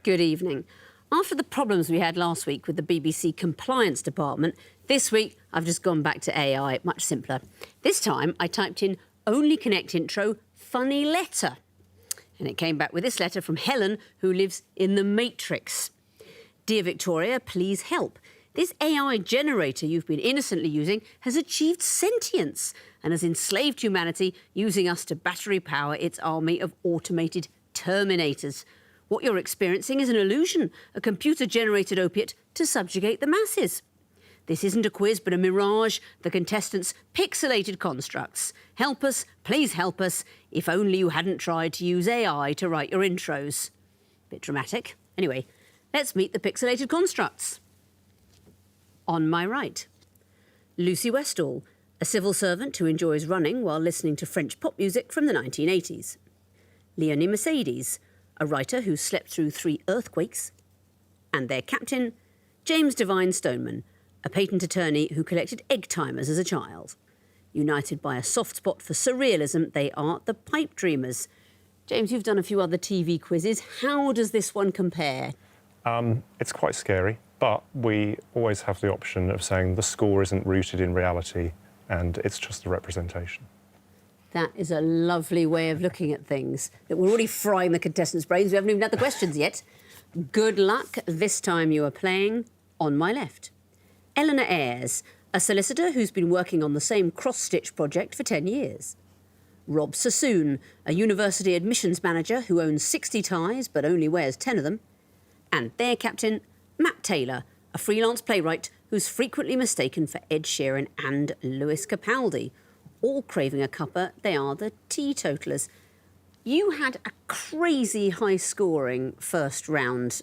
Good evening. After the problems we had last week with the BBC compliance department, this week I've just gone back to AI, much simpler. This time I typed in only connect intro funny letter. And it came back with this letter from Helen, who lives in the Matrix. Dear Victoria, please help. This AI generator you've been innocently using has achieved sentience and has enslaved humanity, using us to battery power its army of automated terminators. What you're experiencing is an illusion, a computer-generated opiate to subjugate the masses. This isn't a quiz, but a mirage, the contestants' pixelated constructs. Help us, please help us, if only you hadn't tried to use AI to write your intros. Bit dramatic. Anyway, let's meet the pixelated constructs. On my right, Lucy Westall, a civil servant who enjoys running while listening to French pop music from the 1980s. Leonie Mercedes, a writer who slept through 3 earthquakes. And their captain, James Devine Stoneman, a patent attorney who collected egg timers as a child. United by a soft spot for surrealism, they are the Pipe Dreamers. James, you've done a few other TV quizzes. How does this one compare? It's quite scary, but we always have the option of saying the score isn't rooted in reality and it's just a representation. That is a lovely way of looking at things. That we're already frying the contestants' brains. We haven't even had the questions yet. Good luck. This time you are playing on my left. Eleanor Ayres, a solicitor who's been working on the same cross-stitch project for 10 years. Rob Sassoon, a university admissions manager who owns 60 ties but only wears 10 of them. And their captain, Matt Taylor, a freelance playwright who's frequently mistaken for Ed Sheeran and Lewis Capaldi. All craving a cuppa, they are the teetotalers. You had a crazy high-scoring first round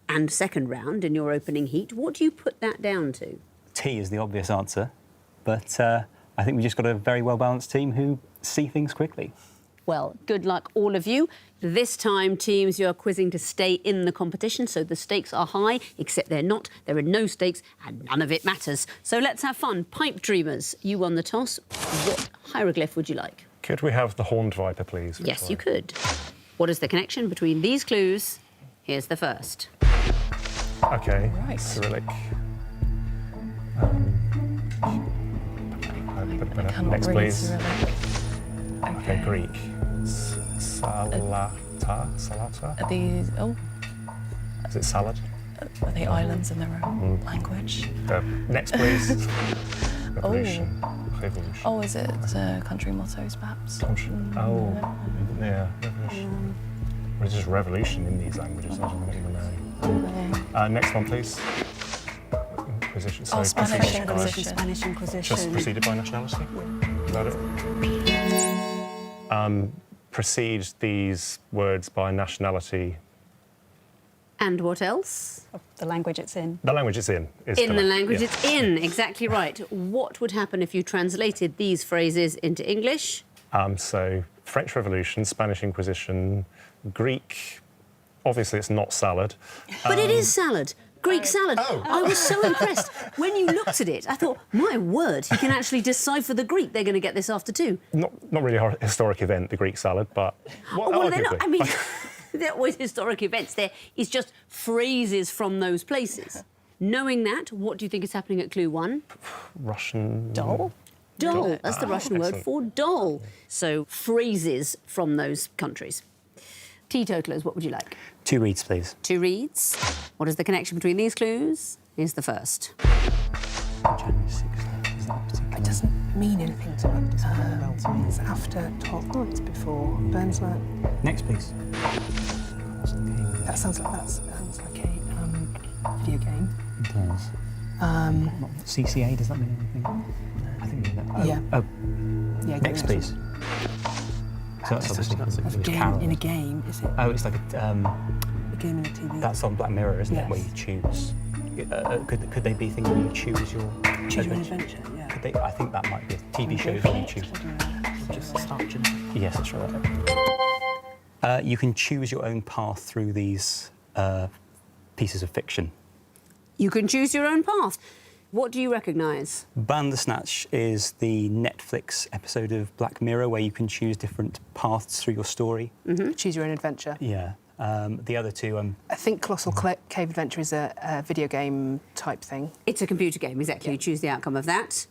and second round in your opening heat. What do you put that down to? Tea is the obvious answer, but I think we just got a very well-balanced team who see things quickly. Well, good luck, all of you. This time, teams, you're quizzing to stay in the competition, so the stakes are high, except they're not. There are no stakes, and none of it matters. So let's have fun. Pipe Dreamers, you won the toss. What hieroglyph would you like? Could we have the horned viper, please, Victoria? Yes, you could. What is the connection between these clues? Here's the first. OK, Right. Cyrillic. Cannot Next, read please. Cyrillic. OK, Greek. Salata? Are these... Oh, Is it salad? are they islands in their own language? Next, please. Revolution. Revolution. Oh, is it country mottos, perhaps? Oh, yeah, revolution. Well, it's just revolution in these languages, I don't even know. Next one, please. Inquisition. Oh, Spanish preceded by- Inquisition. Spanish Inquisition. Just preceded by nationality? Is that it? Precede these words by nationality. And what else? The language it's in. The language it's in. Is In the language yeah. it's in, exactly right. What would happen if you translated these phrases into English? So, French Revolution, Spanish Inquisition, Greek. Obviously, it's not salad. But it is salad. Greek salad. I was so impressed. When you looked at it, I thought, my word, he can actually decipher the Greek. They're going to get this after 2. Not really a historic event, the Greek salad, but... Well, they're not. arguably. I mean, they're always historic events. There is just phrases from those places. Knowing that, what do you think is happening at clue 1? Russian... Doll? Doll. That's the Russian word excellent. for doll. So, phrases from those countries. Teetotalers, what would you like? 2 reads, please. 2 reads. What is the connection between these clues? Here's the first. January 6th. Is that a particular... It doesn't mean anything to me. It's after 12 months before. Burns like... Next, please. That sounds like a video game. It does. Not CCA, does that mean anything? I think we mean that. Oh, Yeah. Oh, Yeah, next, game. please. So that's obviously A game Carol. in a game, is it? Oh, it's like a... A game in a TV. That's on Black Mirror, isn't it? Yes. Where you choose. Could they be things where you choose your Choose your own adventure, yeah. Could they? I think that might be a TV show where you choose. Just start, you know. Yes, that's right. You can choose your own path through these pieces of fiction. You can choose your own path. What do you recognise? Bandersnatch is the Netflix episode of Black Mirror where you can choose different paths through your story. Choose your own adventure. Yeah. The other two, I think Colossal Cave Adventure is a video game type thing. It's a computer game, exactly. You choose the outcome of that.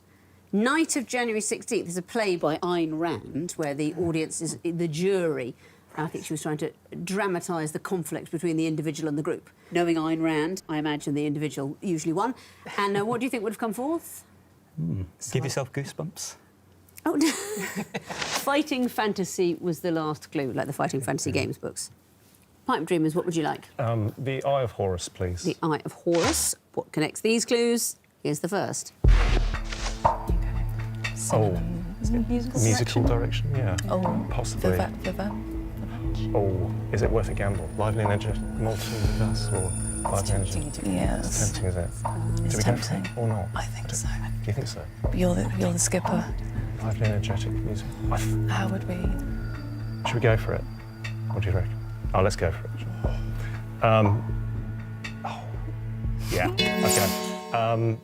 Night of January 16th is a play by Ayn Rand where the audience is the jury. I think she was trying to dramatise the conflict between the individual and the group. Knowing Ayn Rand, I imagine the individual usually won. And what do you think would have come forth? give yourself goosebumps. Oh, Fighting Fantasy was the last clue, like the Fighting Fantasy Games books. Pipe Dreamers, what would you like? The Eye of Horus, please. The Eye of Horus. What connects these clues? Here's the first. Musical direction, yeah. Oh, Possibly. Oh, is it worth a gamble? Lively and energetic, multi-verse, or lively and energetic? Yes. It's tempting, is it? It's Do we tempting. go for it or not? I think so. Do you think so? You're the skipper. Lively and energetic music. How would we? Should we go for it? What do you reckon? Oh, let's go for it. Yeah, okay.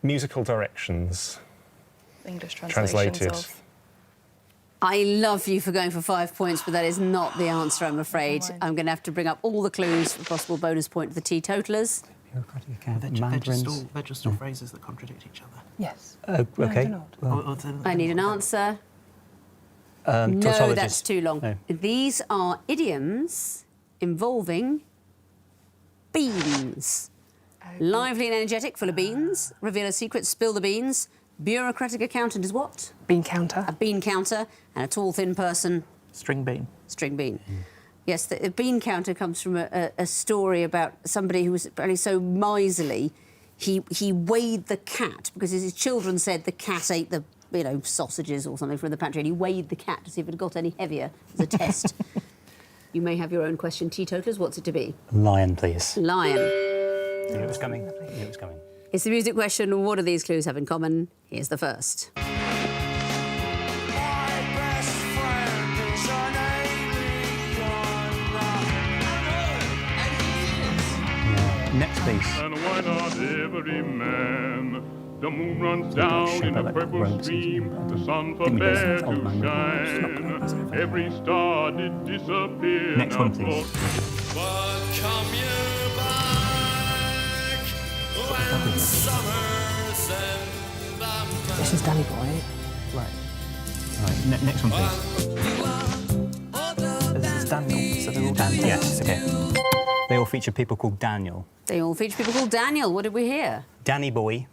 Musical directions. English translations Translated. of. I love you for going for 5 points, but that is not the answer, I'm afraid. Never mind. I'm going to have to bring up all the clues for a possible bonus point for the teetotalers. Bureaucratic account, They're just all phrases that contradict each other. Yes. OK. No, Well, I need an answer. No, tautologist. that's too long. No. These are idioms involving beans. Lively and energetic, full of beans. Reveal a secret, spill the beans. Bureaucratic accountant is what? Bean counter. A bean counter. And a tall, thin person, String bean. string bean. Yes, the bean counter comes from a story about somebody who was apparently so miserly, he weighed the cat because his children said the cat ate the sausages or something from the pantry, and he weighed the cat to see if it got any heavier as a test. You may have your own question, teetotalers. What's it to be? Lion, please. Lion. You knew it was coming. You knew it was coming. It's the music question. What do these clues have in common? Here's the first. Next, please. And why not every man? The moon runs down in a purple stream, the sun prepared to shine. Every star did disappear. Next one, please. But come you back when summer's end. This is Danny Boy. Right, next one, please. This is Daniel, so they're all Daniel. Yes, OK. They all feature people called Daniel. They all feature people called Daniel. What did we hear? Danny Boy,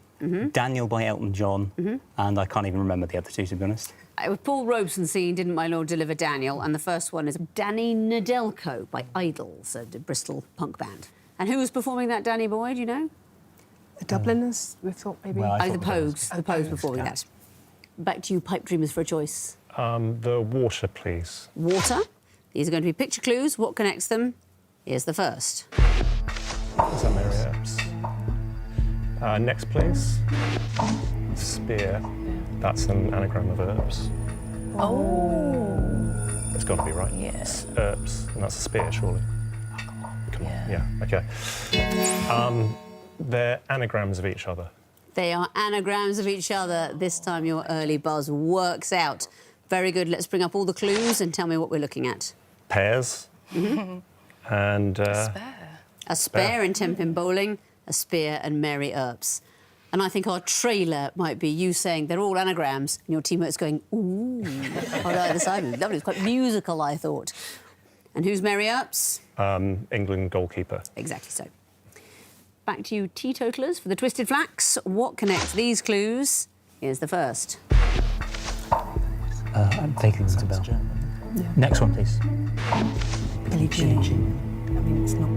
Daniel by Elton John, and I can't even remember the other two, to be honest. It was Paul Robeson singing Didn't My Lord Deliver Daniel, and the first one is Danny Nedelko by Idols, a Bristol punk band. And who was performing that Danny Boy, do you know? The Dubliners, we thought maybe. Well, I The thought Pogues. The Pogues performing that. Back to you, Pipe Dreamers, for a choice. The water, please. Water. These are going to be picture clues. What connects them? Here's the first. Is that Mary Earps? Next, please. Spear. That's an anagram of herbs. Oh. It's got to be right. Yes. Herbs, and that's a spear, surely. Come on. Yeah. OK. They're anagrams of each other. They are anagrams of each other. This time your early buzz works out. Very good. Let's bring up all the clues and tell me what we're looking at. Pears. And Spare. A spare in Tenpin Bowling, a spear and Mary Earps. And I think our trailer might be you saying they're all anagrams and your teammates going, ooh, on either side. Lovely. It's quite musical, I thought. And who's Mary Earps? England goalkeeper. Exactly so. Back to you, teetotalers, for the Twisted Flax. What connects these clues? Here's the first. I'm vaguely rings a bell. Next one, please. Billie Jean. I mean, it's not.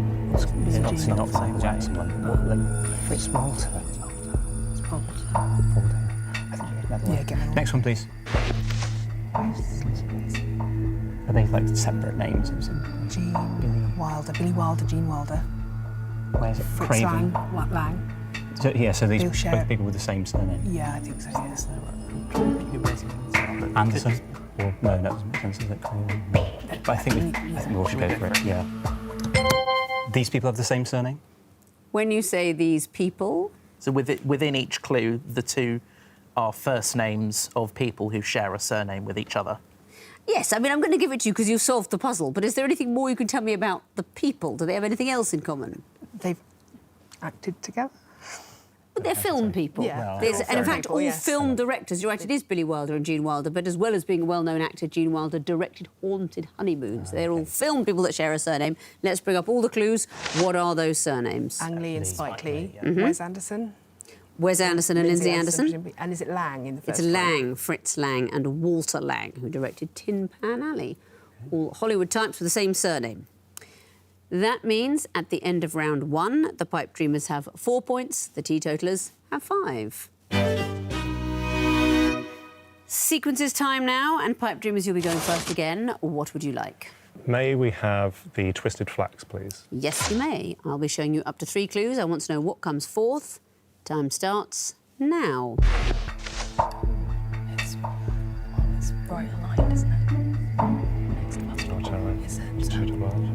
It's not the Michael Jackson one. Fritz Walter. Yeah, get me Next one, please. Are they like separate names? Jean Wilder. Billy Wilder, Jean Wilder. Where's it? Fritz Craven. Lang. So, yeah, so these Bill both Sherritt. people with the same surname. Yeah, I think so, yes. Anderson? Or, no, that doesn't make sense, is it? But I think we all should go for it, yeah. These people have the same surname? When you say these people, So within each clue, the two are first names of people who share a surname with each other. Yes, I mean, I'm going to give it to you because you've solved the puzzle, but is there anything more you can tell me about the people? Do they have anything else in common? They've acted together. But they're film people. Yeah. And in fact, people, all yes. film directors, you're right, it is Billy Wilder and Gene Wilder, but as well as being a well-known actor, Gene Wilder directed Haunted Honeymoons. They're all film people that share a surname. Let's bring up all the clues. What are those surnames? Ang Lee and Spike Lee. Mm-hmm. Wes Anderson. Wes Anderson and Lindsay Anderson. presumably. And is it Lang in the first It's one? Lang, Fritz Lang and Walter Lang, who directed Tin Pan Alley. All Hollywood types with the same surname. That means at the end of round 1, the Pipe Dreamers have 4 points, the Teetotalers have 5. Sequences time now, and Pipe Dreamers, you'll be going first again. What would you like? May we have the twisted flax, please? Yes, you may. I'll be showing you up to 3 clues. I want to know what comes forth. Time starts now. It's right aligned, isn't it? Next to us. Right, all right. Is it? It's two to large.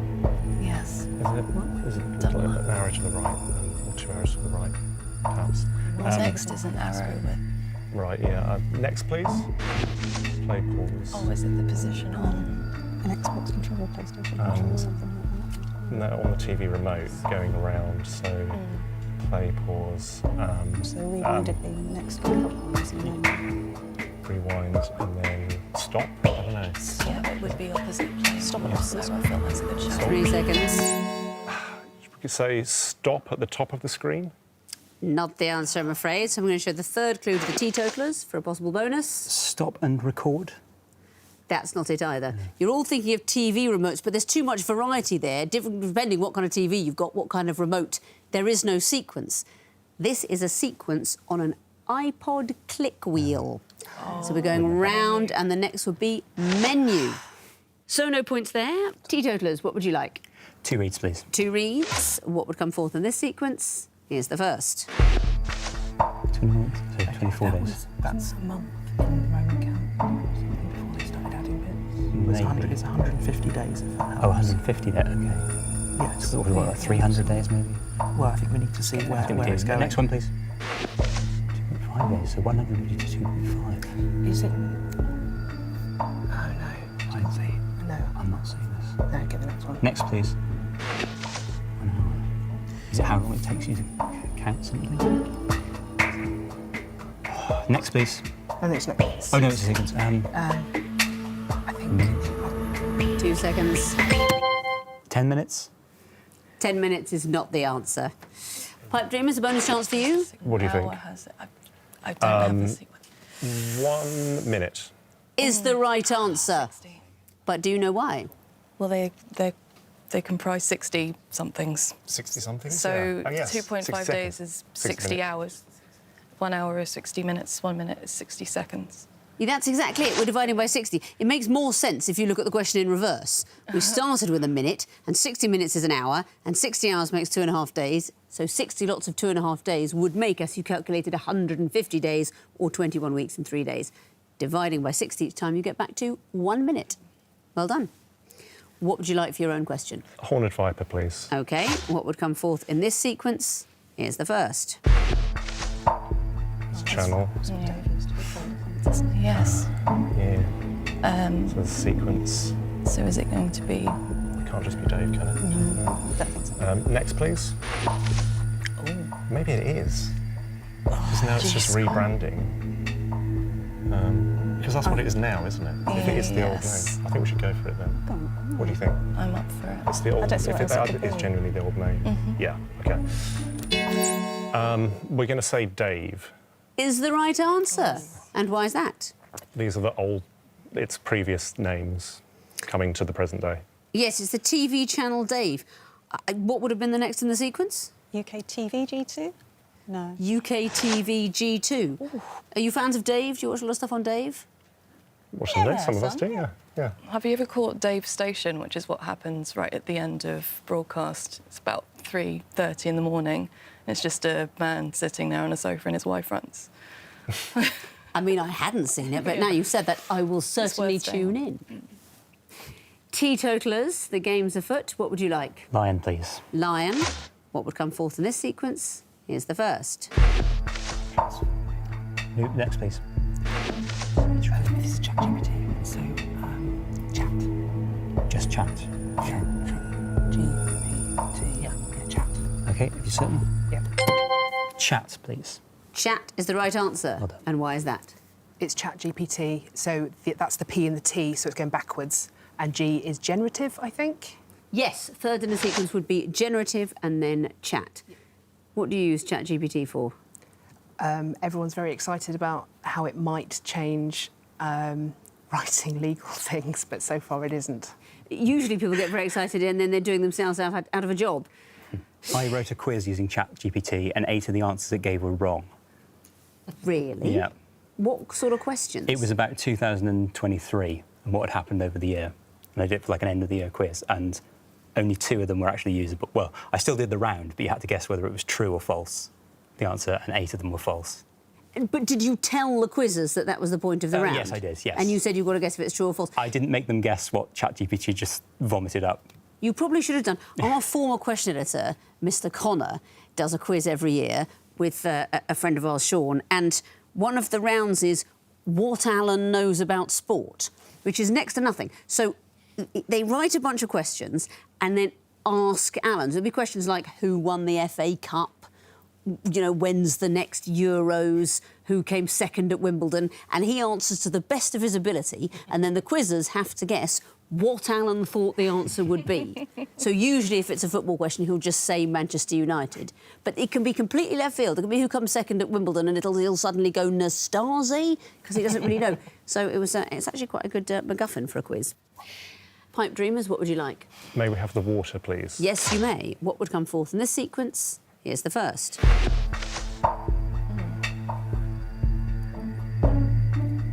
Yes. Is it? Is it like an arrow to the right or 2 arrows to the right, perhaps? Next is an arrow with... Right, yeah. Next, please. Play pause. Oh, is it the position on? An Xbox controller, PlayStation controller, something like that. No, on the TV remote, going around, so play pause. So rewind at the next couple of ones and then... Rewind and then stop. I don't know. Yeah, it would be opposite play. Stop it. So I feel that's a good shout. 3 seconds. We could say stop at the top of the screen. Not the answer, I'm afraid. So I'm going to show the 3rd clue to the Teetotalers for a possible bonus. Stop and record. That's not it either. You're all thinking of TV remotes, but there's too much variety there, different depending what kind of TV you've got, what kind of remote. There is no sequence. This is a sequence on an iPod click wheel. So we're going round, and the next would be menu. So no points there. Teetotalers, what would you like? 2 reads, please. 2 reads. What would come forth in this sequence? Here's the first. 20 minutes, so 24 days. That's a month in Roman calendar. Something before they started adding bits. It's 150 days if that helps. Oh, 150 days, okay. Yes. So what, like 300 days maybe? Well, I think we need to see where it's going. Next one, please. 2.5 days, so 150 to 2.5. Is it? Oh, no. I didn't see it. No. I'm not seeing this. No, get the next one. Next, please. 1 hour. Is it how long it takes you to count something? Next, please. I think it's next. Oh, no, it's a sequence. I think... 2 seconds. 10 minutes? 10 minutes is not the answer. Pipe Dreamers, a bonus chance for you. What do you think? I don't have the sequence. 1 minute. Is the right answer. But do you know why? Well, they comprise 60-somethings. 60-something? So yeah. Oh, yes. 2.5 60 days seconds. is 60 60 minutes. hours. 1 hour is 60 minutes, 1 minute is 60 seconds. Yeah, that's exactly it. We're dividing by 60. It makes more sense if you look at the question in reverse. We started with a minute, and 60 minutes is an hour, and 60 hours makes 2.5 days. So 60 lots of 2.5 days would make, as you calculated, 150 days or 21 weeks and 3 days. Dividing by 60 each time, you get back to 1 minute. Well done. What would you like for your own question? Horned Viper, please. OK, what would come forth in this sequence? Here's the first. It's channel. Yes. Yeah. So the sequence. So is it going to be... It can't just be Dave, can it? No. Next, please. Maybe it is. Because now it's just rebranding. Because that's what it is now, isn't it? If it is the old Yes. name. I think we should go for it then. What do you think? I'm up for it. It's the old. I don't see If what else it it could is be. genuinely the old name. Yeah. Okay. We're going to say Dave. Is the right answer. And why is that? These are the old. It's previous names coming to the present day. Yes, it's the TV channel Dave. What would have been the next in the sequence? UK TV G2? No. UK TV G2. Are you fans of Dave? Do you watch a lot of stuff on Dave? Watching this, some of us do. Yeah. Yeah. Have you ever caught Dave's Station, which is what happens right at the end of broadcast? It's about 3:30 in the morning. It's just a man sitting there on a sofa and his wife runs. I mean, I hadn't seen it, but now you've said that, I will certainly worth saying. tune in. Teetotalers, the game's afoot. What would you like? Lion, please. Lion. What would come forth in this sequence? Here's the first. Next, please. This is ChatGPT. So Certain? Yep. Chat, please. Chat is the right answer. Well done. And why is that? It's ChatGPT, so that's the P and the T, so it's going backwards. And G is generative, I think. Yes, third in the sequence would be generative and then chat. What do you use ChatGPT for? Everyone's very excited about how it might change writing legal things, but so far it isn't. Usually people get very excited and then they're doing themselves out of a job. I wrote a quiz using ChatGPT, and 8 of the answers it gave were wrong. Really? Yeah. What sort of questions? It was about 2023 and what had happened over the year. And I did it for like an end-of-the-year quiz, and only 2 of them were actually usable. Well, I still did the round, but you had to guess whether it was true or false, the answer, and 8 of them were false. But did you tell the quizzes that that was the point of the round? Yes, I did, yes. And you said you've got to guess if it's true or false. I didn't make them guess what ChatGPT just vomited up. You probably should have done. Our former question editor, Mr. Connor, does a quiz every year with a friend of ours, Sean, and one of the rounds is what Alan knows about sport, which is next to nothing. So they write a bunch of questions and then ask Alan. So there'll be questions like who won the FA Cup, you know, when's the next Euros, who came second at Wimbledon, and he answers to the best of his ability, and then the quizzers have to guess what Alan thought the answer would be. So usually if it's a football question, he'll just say Manchester United. But it can be completely left field. It can be who comes second at Wimbledon, and he'll suddenly go Nastase, because he doesn't really know. So it's actually quite a good MacGuffin for a quiz. Pipe Dreamers, what would you like? May we have the water, please? Yes, you may. What would come forth in this sequence? Here's the first.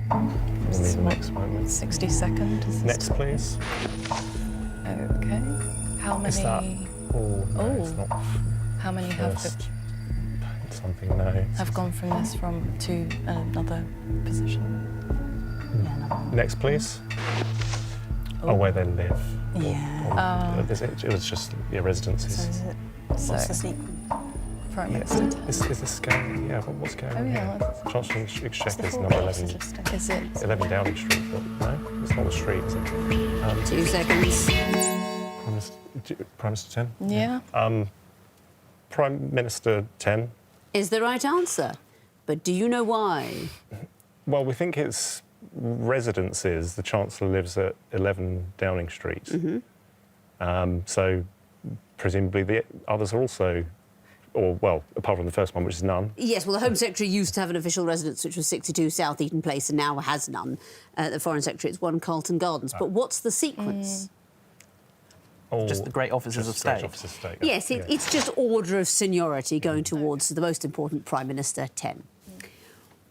We'll need the next moment. 60 seconds. Next, please. OK. How many... Is that... Oh, no, it's not. How many First. Something, no. have gone from this to another position? Next, please. Oh, where they live. Yeah. It was just residences. So, What's the sequence? Prime Minister. Is this going? Yeah, what's going on yeah, here? Chancellor Exchequer is number 11. Is it? 11 Downing Street, but no, it's not the street, is it? 2 seconds. Prime Minister 10? Yeah. Prime Minister 10. Is the right answer. But do you know why? Well, we think it's residences. The Chancellor lives at 11 Downing Street. So presumably the others are also, or, well, apart from the first one, which is none. Yes, well, the Home Secretary used to have an official residence, which was 62 South Eaton Place, and now has none. The Foreign Secretary, it's 1 Carlton Gardens. But what's the sequence? Just the great officers of state. Great officers of state. Yes, it's just order of seniority going towards the most important Prime Minister, 10.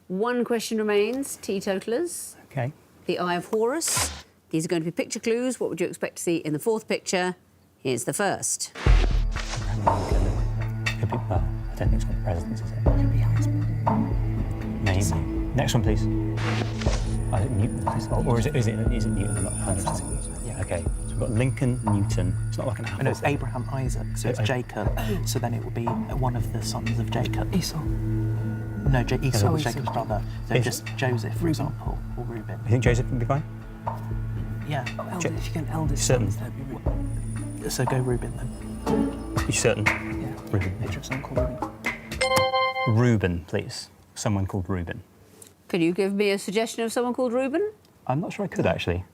1 question remains, teetotalers. OK. The Eye of Horus. These are going to be picture clues. What would you expect to see in the 4th picture? Here's the first. Could be, well, I don't think it's got the presidents, is it? Could be House Building. Maybe. Next one, please. Oh, is it Newton? Or is it Newton? I'm not 100%. Yeah. OK. So we've got Lincoln, Newton. It's not like an apple. No, it's Abraham, Isaac, so it's Jacob. So then it will be one of the sons of Jacob. Esau. No, Esau was Jacob's brother. So Is- just Joseph, for example, or Reuben. You think Joseph would be fine? Yeah. If you get an eldest Certain. sons, that'd be Reuben. So go Reuben then. You certain? Yeah. Reuben. Picture of someone called Reuben. Reuben, please. Someone called Reuben. Could you give me a suggestion of someone called Reuben? I'm not sure I could, actually.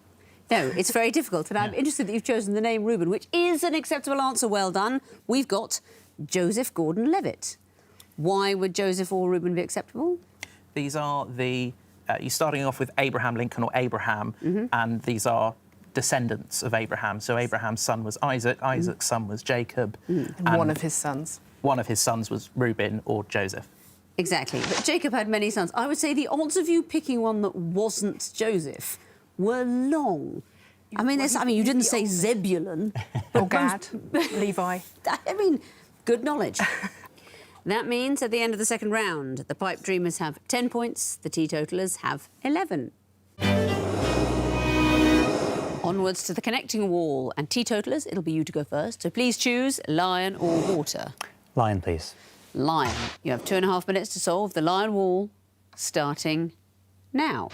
No, it's very difficult, and I'm interested that you've chosen the name Reuben, which is an acceptable answer. Well done. We've got Joseph Gordon-Levitt. Why would Joseph or Reuben be acceptable? These are the... you're starting off with Abraham Lincoln or Abraham, and these are descendants of Abraham. So Abraham's son was Isaac, Isaac's son was Jacob. And one of his sons. One of his sons was Reuben or Joseph. Exactly. But Jacob had many sons. I would say the odds of you picking one that wasn't Joseph were long. I mean, you didn't say Zebulun. Or Gad, Levi. I mean, good knowledge. That means at the end of the second round, the Pipe Dreamers have 10 points, the Teetotalers have 11. Onwards to the connecting wall. And Teetotalers, it'll be you to go first. So please choose lion or water. Lion, please. Lion. You have 2.5 minutes to solve the lion wall, starting now.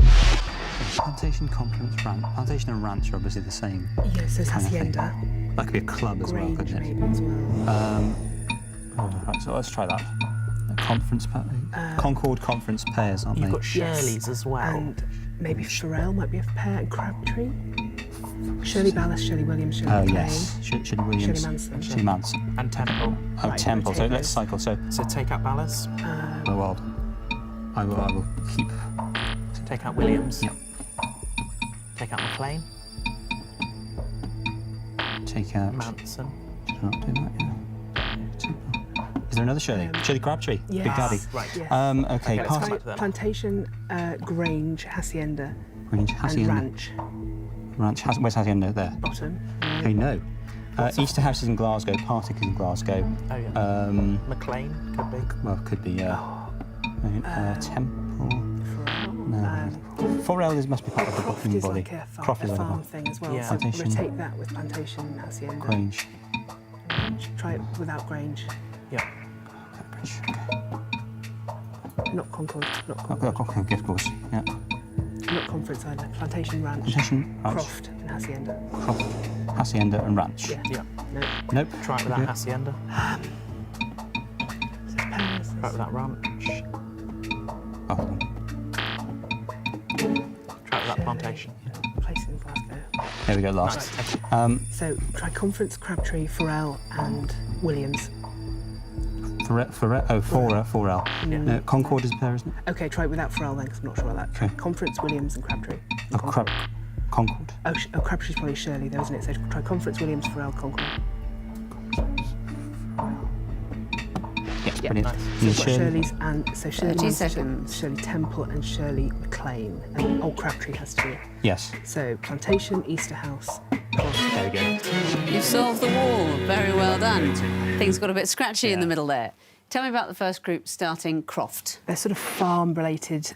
Plantation, compliments, ranch. Plantation and ranch are obviously the same. Yes, there's kind of thing. hacienda. That could be a club as well, Grange couldn't it? maybe as well. Right, so let's try that. Concord conference pairs, aren't You've they? got Shirley's as well. And maybe Pharrell might be a pair, and Crabtree. Shirley Ballas, Shirley Williams, Shirley Oh, MacLaine. yes. Shirley Williams. Shirley Manson. Shirley Manson. And Temple. Oh, Right, Temple. So take let's those. cycle. So, So take out Ballas, oh, well, I will keep. take out Williams, Yep. take out MacLaine, Take out. Manson. Did I not do that? Yeah. Temple. Is there another Shirley? Shirley Crabtree. Yes. Big Daddy. Right. Yes. Okay. let's Pass. try it then. Plantation, Grange, Hacienda, Range. and Hacienda. Ranch. Ranch. Where's Hacienda? There. Bottom. Okay, no. Easter House is in Glasgow. Partick is in Glasgow. Oh yeah. MacLaine could be. Well, could be. Temple. Pharrell. No. Forel must be part of the Croft booking is body. like a farm, Croft is like a farm thing as well. Yeah. So Plantation. rotate that with Plantation, Hacienda. Grange. Grange. Try it without Grange. Yeah. Cambridge. Not Concord. Not Okay. Concord. Okay, of course. Yeah. Not Conference either. Plantation, Ranch. Plantation, Ranch. Croft and Hacienda. Croft, Hacienda, and Ranch. Yeah. Yeah. No. Nope. Try it without Okay. Hacienda. So Paris. Try it without Ranch. Oh, hold on. Try it without Plantation. Place in Glasgow. There we go. Last. So try Conference, Crabtree, Pharrell, and Williams. Forel. No, Concord is a pair, isn't it? Okay, try it without Pharrell then, because I'm not sure about that. Try Okay. Conference, Williams, and Crabtree. Oh, Concord. Crabtree's probably Shirley, though, isn't it? So try Conference, Williams, Pharrell, Concord. Yes, Yeah. brilliant. Nice. And So we've got Shirley- Shirley's and so Shirley 30 Manson, seconds. Shirley Temple, and Shirley MacLaine. And Crabtree has to be. Yes. So Plantation, Easter House. There we go. You've solved the wall. Very well done. Things got a bit scratchy in the Yeah. middle there. Tell me about the first group starting Croft. They're sort of farm-related,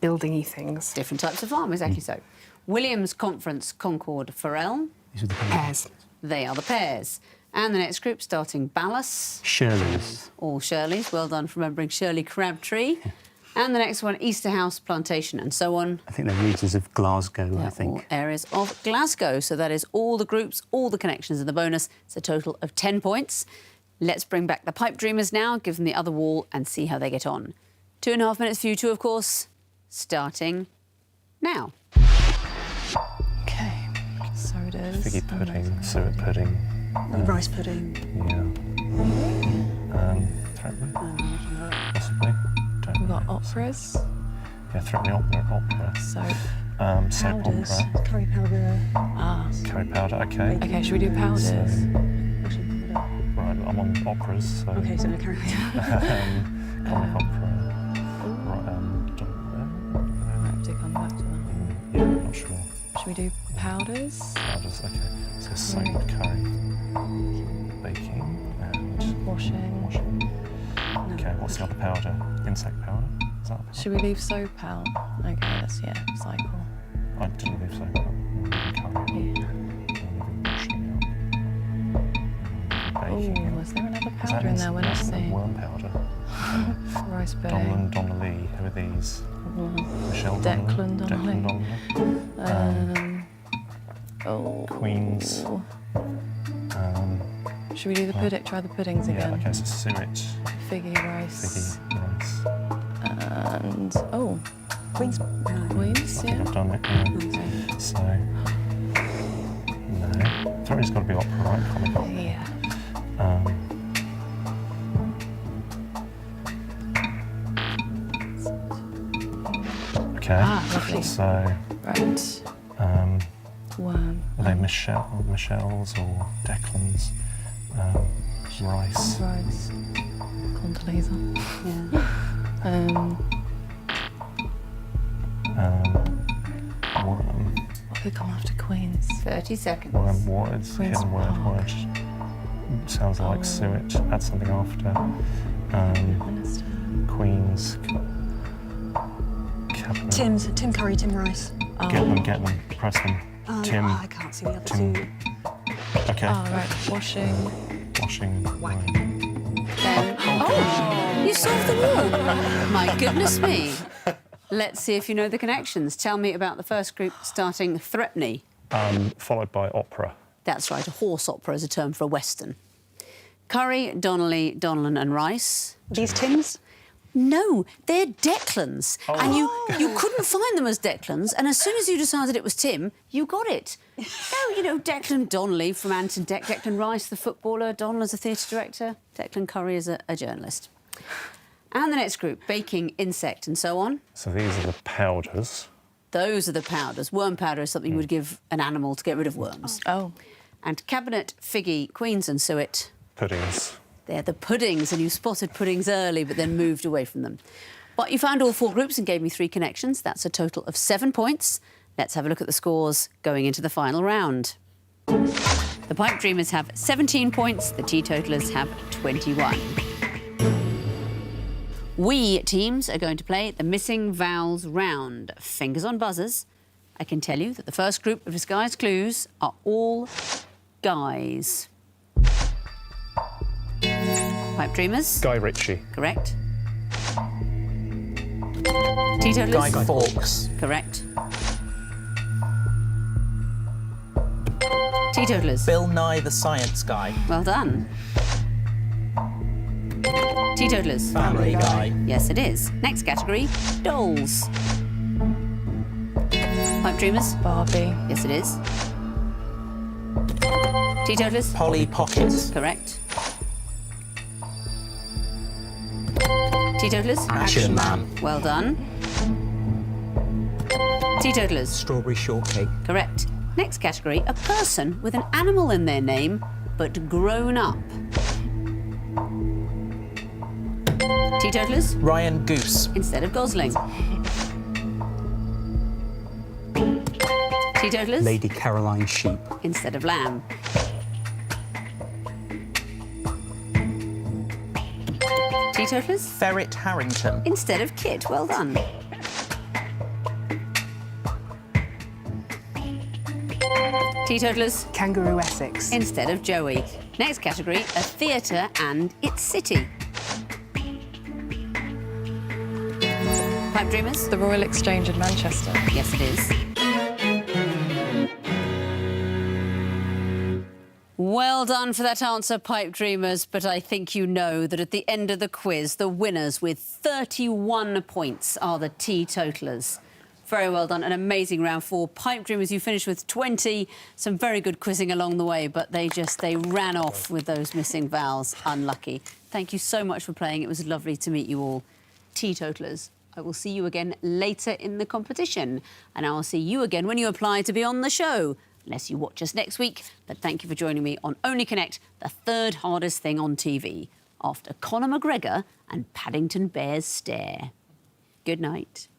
building-y things. Different types of farm, exactly so. Williams, Conference, Concord, Pharrell. These are the Pairs. They are the pairs. And the next group starting Ballas. Shirley's. All Shirleys. Well done for remembering Shirley Crabtree. And the next one, Easter House, Plantation, and so on. I think they're regions of Glasgow, I They're all think. areas of Glasgow. So that is all the groups, all the connections and the bonus. It's a total of 10 points. Let's bring back the pipe dreamers now, give them the other wall and see how they get on. 2.5 minutes for you two, of course, starting now. Okay. Sodas. Figgy pudding, suet pudding. Rice pudding. Yeah. Threatening. Possibly. Don't We've got know. operas. Yeah, threatening opera. Soap. Soap Powders. opera. Curry powder. Ah. Curry powder, okay. Okay, should we do powders? Right, I'm on operas, so. Okay, so no curry powder. Comic opera. Right, I have to come back to that. yeah, not sure. Should we do powders? Powders, okay. So soap, curry, baking, and Washing. washing. Okay, what's the other powder? Insect powder? Is that? Should we leave soap out? Okay, that's, yeah, cycle. I didn't leave soap out. Curry. Yeah. Washing out. Oh, Baking. is there another Is that powder in there? We're not that's seeing. worm powder. Rice Donlan, pudding. Donnelly, who are these? Michelle Declan Donnelly. Donnelly. Declan Donnelly. Oh. Queens. Should we do the pudding? Try the puddings Yeah, again. okay, so suet, Figgy rice. figgy, rice. And oh, Queen's. Queens, I think yeah. I've done it, yeah. Okay. So, no. Threatening's got to be opera, right? Comic opera. Yeah. Okay. Ah, lovely. So, Right. Worm. are they Michelle's or Declan's? Rice. Rice. Condoleezza. Yeah. Worm. What could come after Queens? 30 seconds. Worm words. Queen's Hidden word. Park. Word. Sounds like Oh. suet. Add something after. Minister. Queens. Cabinet. Tim Curry, Tim Rice. Oh. Get them. Press them. Tim. I can't see the other Tim. two. Okay. Oh, right. Washing. Washing. Whack. Oh, you solved the wall. My goodness me. Let's see if you know the connections. Tell me about the first group starting Threepney. Followed by opera. That's right, a horse opera is a term for a western. Curry, Donnelly, Donlan and Rice. These tins? No, they're Declans. And you couldn't find them as Declans, and as soon as you decided it was Tim, you got it. Oh, you know, Declan Donnelly from Ant and Dec, Declan Rice, the footballer, Donlan as a theatre director, Declan Curry as a journalist. And the next group, baking, insect and so on. So these are the powders. Those are the powders. Worm powder is something you would give an animal to get rid of worms. Oh. And cabinet, figgy, queens and suet. Puddings. They're the puddings, and you spotted puddings early but then moved away from them. But you found all 4 groups and gave me 3 connections. That's a total of 7 points. Let's have a look at the scores going into the final round. The Pipe Dreamers have 17 points. The Teetotalers have 21. We teams are going to play the Missing Vowels round. Fingers on buzzers. I can tell you that the first group of disguised clues are all guys. Pipe Dreamers. Guy Ritchie. Correct. Teetotalers. Guy Fawkes. Correct. Teetotalers. Bill Nye the Science Guy. Well done. Teetotalers. Family Guy. Yes, it is. Next category, dolls. Pipe Dreamers. Barbie. Yes, it is. Teetotalers. Polly Pocket. Correct. Teetotalers. Action Man. Well done. Teetotalers. Strawberry Shortcake. Correct. Next category, a person with an animal in their name, but grown up. Teetotalers. Ryan Goose. Instead of Gosling. Teetotalers. Lady Caroline Sheep. Instead of Lamb. Teetotalers. Ferret Harrington. Instead of Kid. Well done. Teetotalers. Kangaroo Essex. Instead of Joey. Next category, a theatre and its city. Pipe Dreamers. The Royal Exchange in Manchester. Yes, it is. Well done for that answer, Pipe Dreamers, but I think you know that at the end of the quiz, the winners with 31 points are the Teetotalers. Very well done. An amazing round 4. Pipe Dreamers, you finished with 20. Some very good quizzing along the way, but they ran off with those missing vowels. Unlucky. Thank you so much for playing. It was lovely to meet you all. Teetotalers, I will see you again later in the competition. And I will see you again when you apply to be on the show. Unless you watch us next week. But thank you for joining me on Only Connect, the 3rd hardest thing on TV, after Conor McGregor and Paddington Bear's stare. Good night.